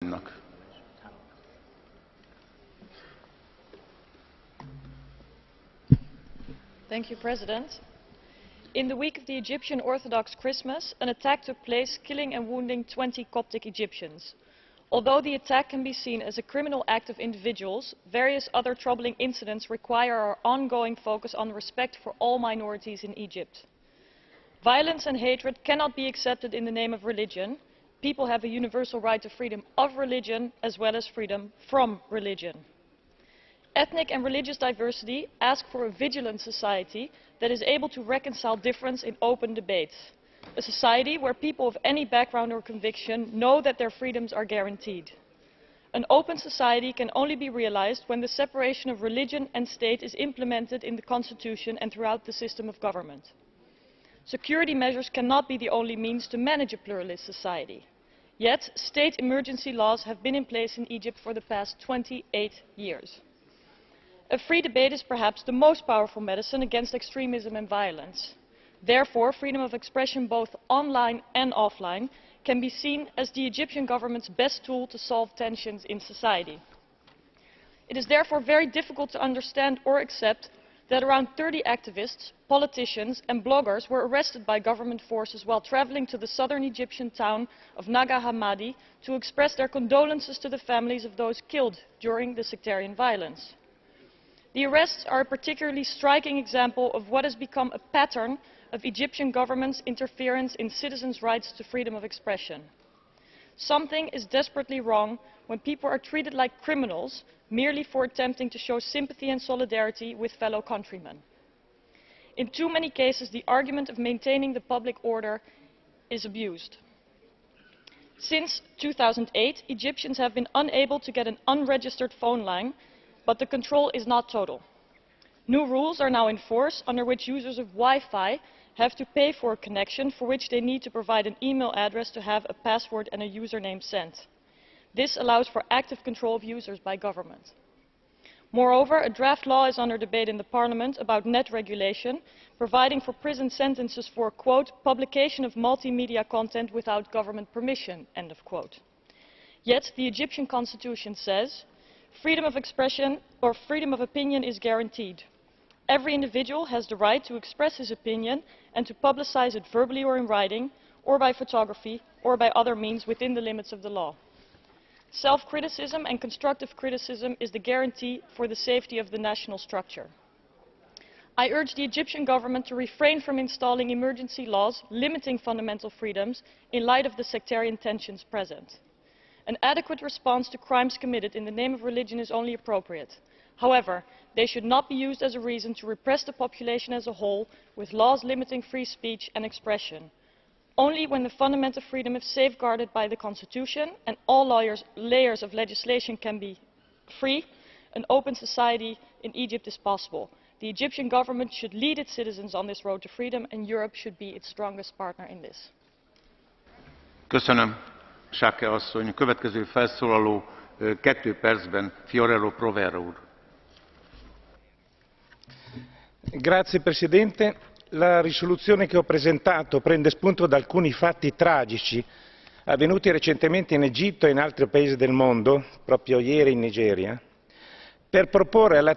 Mr. President. In the week of the Egyptian Orthodox Christmas, an attack took place, killing and wounding 20 Coptic Egyptians. Although the attack can be seen as a criminal act of individuals, various other troubling incidents require our ongoing focus on respect for all minorities in Egypt. Violence and hatred cannot be accepted in the name of religion. People have a universal right to freedom of religion as well as freedom from religion. Ethnic and religious diversity ask for a vigilant society that is able to reconcile difference in open debate. A society where people of any background or conviction know that their freedoms are guaranteed. An open society can only be realized when the separation of religion and state is implemented in the constitution and throughout the system of government. Security measures cannot be the only means to manage a pluralist society. Yet, state emergency laws have been in place in Egypt for the past 28 years. A free debate is perhaps the most powerful medicine against extremism and violence. Therefore, freedom of expression both online and offline can be seen as the Egyptian government's best tool to solve tensions in society. It is therefore very difficult to understand or accept that around 30 activists, politicians and bloggers were arrested by government forces while travelling to the southern Egyptian town of Naga Hammadi to express their condolences to the families of those killed during the sectarian violence. The arrests are a particularly striking example of what has become a pattern of Egyptian government's interference in citizens' rights to freedom of expression. Something is desperately wrong when people are treated like criminals merely for attempting to show sympathy and solidarity with fellow countrymen. In too many cases, the argument of maintaining the public order is abused. Since 2008, Egyptians have been unable to get an unregistered phone line, but the control is not total. New rules are now in force under which users of Wi-Fi have to pay for a connection for which they need to provide an email address to have a password and a username sent. This allows for active control of users by government. Moreover, a draft law is under debate in the parliament about net regulation, providing for prison sentences for, quote, publication of multimedia content without government permission, end of quote. Yet the Egyptian constitution says, freedom of expression or freedom of opinion is guaranteed. Every individual has the right to express his opinion and to publicize it verbally or in writing, or by photography, or by other means within the limits of the law. Self-criticism and constructive criticism is the guarantee for the safety of the national structure. I urge the Egyptian government to refrain from installing emergency laws limiting fundamental freedoms in light of the sectarian tensions present. An adequate response to crimes committed in the name of religion is only appropriate. However, they should not be used as a reason to repress the population as a whole with laws limiting free speech and expression. Only when the fundamental freedom is safeguarded by the Constitution and all layers of legislation can be free, an open society in Egypt is possible. The Egyptian government should lead its citizens on this road to freedom, and Europe should be its strongest partner in this. Köszönöm. Schaake asszony. Következő felszólaló 2 percben Fiorello Provera úr. Grazie Presidente. La risoluzione che ho presentato prende spunto da alcuni fatti tragici avvenuti recentemente in Egitto e in altri paesi del mondo, proprio ieri in Nigeria, per proporre alla